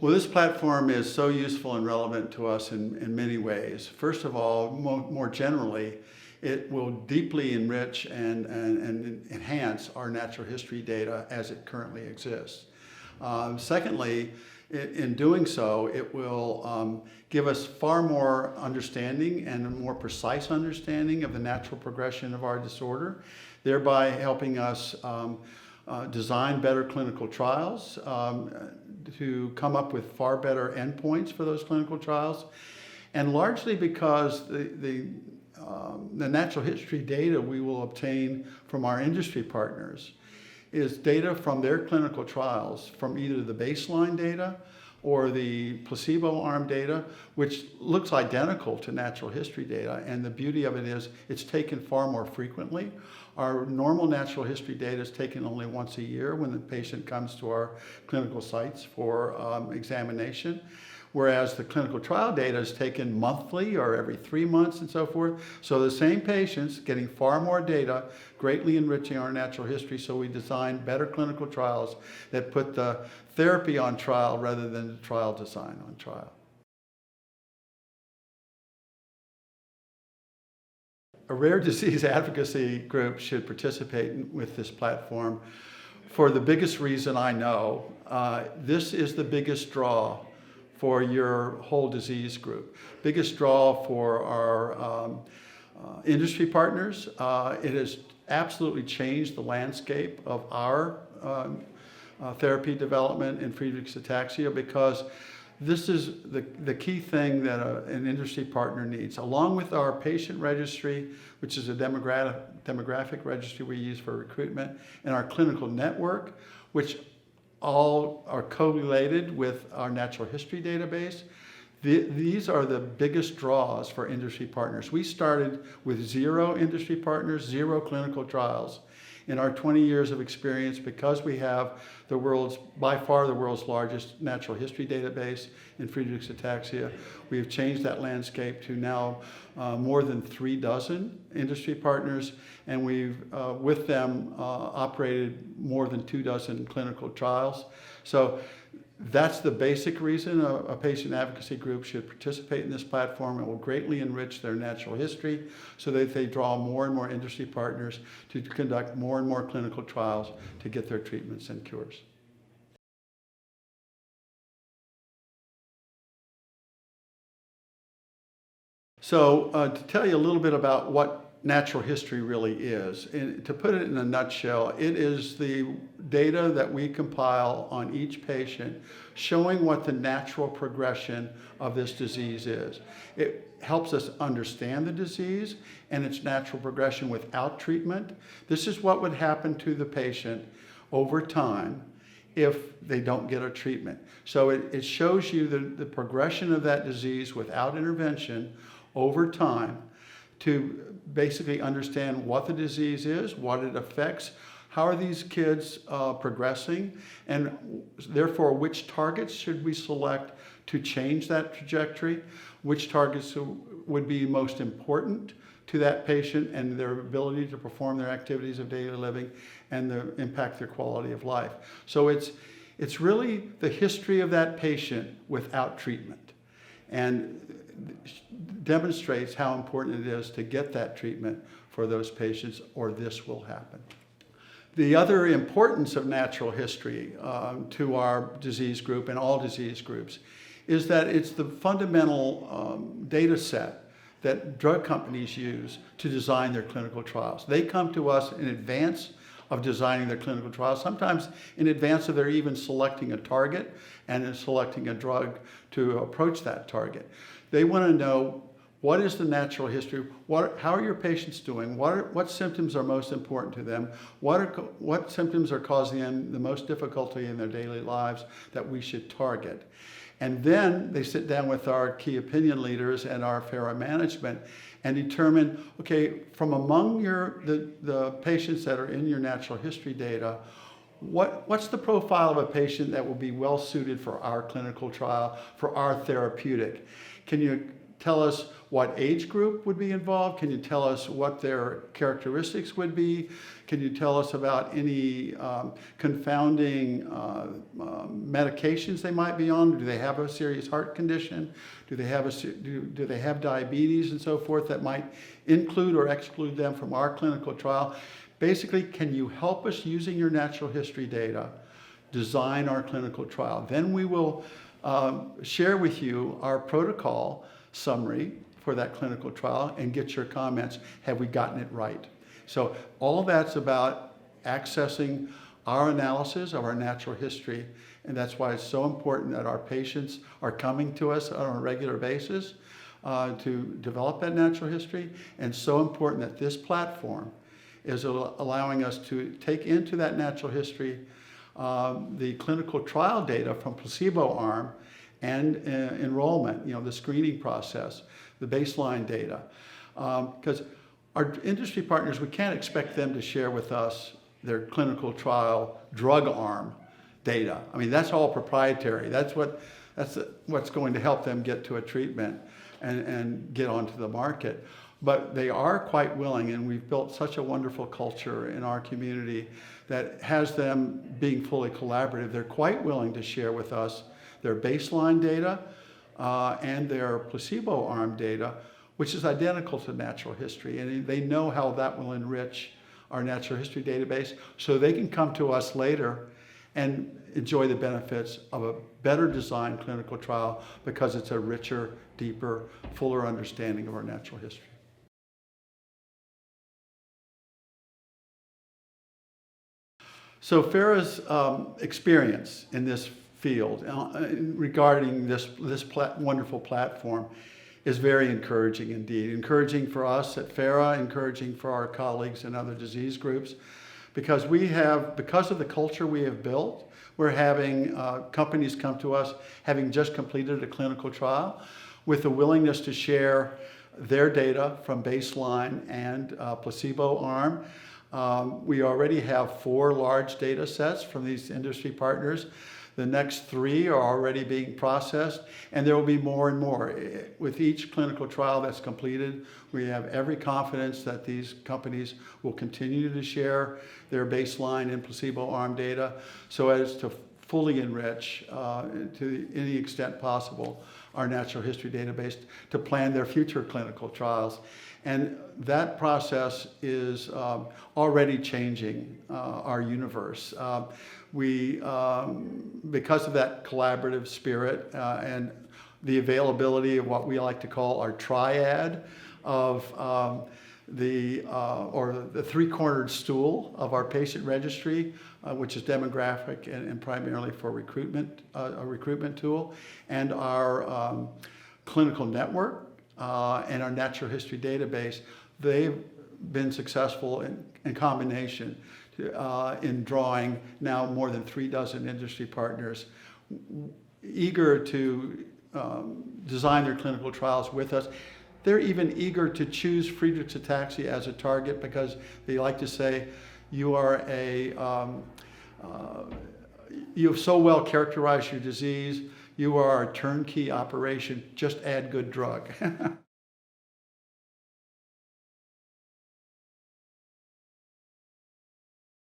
Well, this platform is so useful and relevant to us in many ways. First of all, more generally, it will deeply enrich and enhance our natural history data as it currently exists. Secondly, in doing so, it will give us far more understanding and a more precise understanding of the natural progression of our disorder, thereby helping us design better clinical trials, to come up with far better endpoints for those clinical trials, and largely because the natural history data we will obtain from our industry partners is data from their clinical trials, from either the baseline data or the placebo arm data, which looks identical to natural history data. And the beauty of it is it's taken far more frequently. Our normal natural history data is taken only once a year when the patient comes to our clinical sites for examination, whereas the clinical trial data is taken monthly or every 3 months and so forth. So the same patients getting far more data, greatly enriching our natural history, so we design better clinical trials that put the therapy on trial rather than the trial design on trial. A rare disease advocacy group should participate with this platform for the biggest reason I know. This is the biggest draw for your whole disease group. Biggest draw for our industry partners. It has absolutely changed the landscape of our therapy development in Friedreich's ataxia, because this is the key thing that an industry partner needs. Along with our patient registry, which is a demographic registry we use for recruitment, and our clinical network, which all are co-related with our natural history database. These are the biggest draws for industry partners. We started with 0 industry partners, 0 clinical trials. In our 20 years of experience, because we have by far the world's largest natural history database in Friedreich's ataxia, we have changed that landscape to now more than 36 industry partners, and we've, with them, operated more than 24 clinical trials. So that's the basic reason a patient advocacy group should participate in this platform. It will greatly enrich their natural history so that they draw more and more industry partners to conduct more and more clinical trials to get their treatments and cures. So to tell you a little bit about what natural history really is, and to put it in a nutshell, it is the data that we compile on each patient showing what the natural progression of this disease is. It helps us understand the disease and its natural progression without treatment. This is what would happen to the patient over time if they don't get a treatment. So it shows you the progression of that disease without intervention over time, to basically understand what the disease is, what it affects, how are these kids progressing, and therefore which targets should we select to change that trajectory, which targets would be most important to that patient and their ability to perform their activities of daily living and impact their quality of life. So it's really the history of that patient without treatment, and demonstrates how important it is to get that treatment for those patients, or this will happen. The other importance of natural history to our disease group and all disease groups is that it's the fundamental data set that drug companies use to design their clinical trials. They come to us in advance of designing their clinical trials, sometimes in advance of their even selecting a target and selecting a drug to approach that target. They want to know, what is the natural history? How are your patients doing? What symptoms are most important to them? What symptoms are causing them the most difficulty in their daily lives that we should target? And then they sit down with our key opinion leaders and our Farrah management and determine, okay, from among the patients that are in your natural history data, what's the profile of a patient that will be well suited for our clinical trial, for our therapeutic? Can you tell us what age group would be involved? Can you tell us what their characteristics would be? Can you tell us about any confounding medications they might be on? Do they have a serious heart condition? Do they have diabetes and so forth that might include or exclude them from our clinical trial? Basically, can you help us using your natural history data design our clinical trial? Then we will share with you our protocol summary for that clinical trial and get your comments. Have we gotten it right? So all that's about accessing our analysis of our natural history, and that's why it's so important that our patients are coming to us on a regular basis to develop that natural history, and so important that this platform is allowing us to take into that natural history the clinical trial data from placebo arm and enrollment, the screening process, the baseline data. Because our industry partners, we can't expect them to share with us their clinical trial drug arm data. I mean, that's all proprietary. That's what's going to help them get to a treatment and get onto the market. But they are quite willing, and we've built such a wonderful culture in our community that has them being fully collaborative. They're quite willing to share with us their baseline data and their placebo arm data, which is identical to natural history. And they know how that will enrich our natural history database, so they can come to us later and enjoy the benefits of a better designed clinical trial because it's a richer, deeper, fuller understanding of our natural history. So Farrahs' experience in this field regarding this wonderful platform is very encouraging indeed. Encouraging for us at Farrah, encouraging for our colleagues in other disease groups, because of the culture we have built, we're having companies come to us having just completed a clinical trial with the willingness to share their data from baseline and placebo arm. We already have 4 large data sets from these industry partners. The next 3 are already being processed, and there will be more and more. With each clinical trial that's completed, we have every confidence that these companies will continue to share their baseline and placebo arm data so as to fully enrich, to any extent possible, our natural history database to plan their future clinical trials. And that process is already changing our universe. Because of that collaborative spirit and the availability of what we like to call our triad of the 3-cornered stool of our patient registry, which is demographic and primarily for recruitment, a recruitment tool, and our clinical network and our natural history database, they've been successful in combination in drawing now more than 36 industry partners eager to design their clinical trials with us. They're even eager to choose Friedreich's ataxia as a target because they like to say, you have so well characterized your disease, you are a turnkey operation, just add good drug.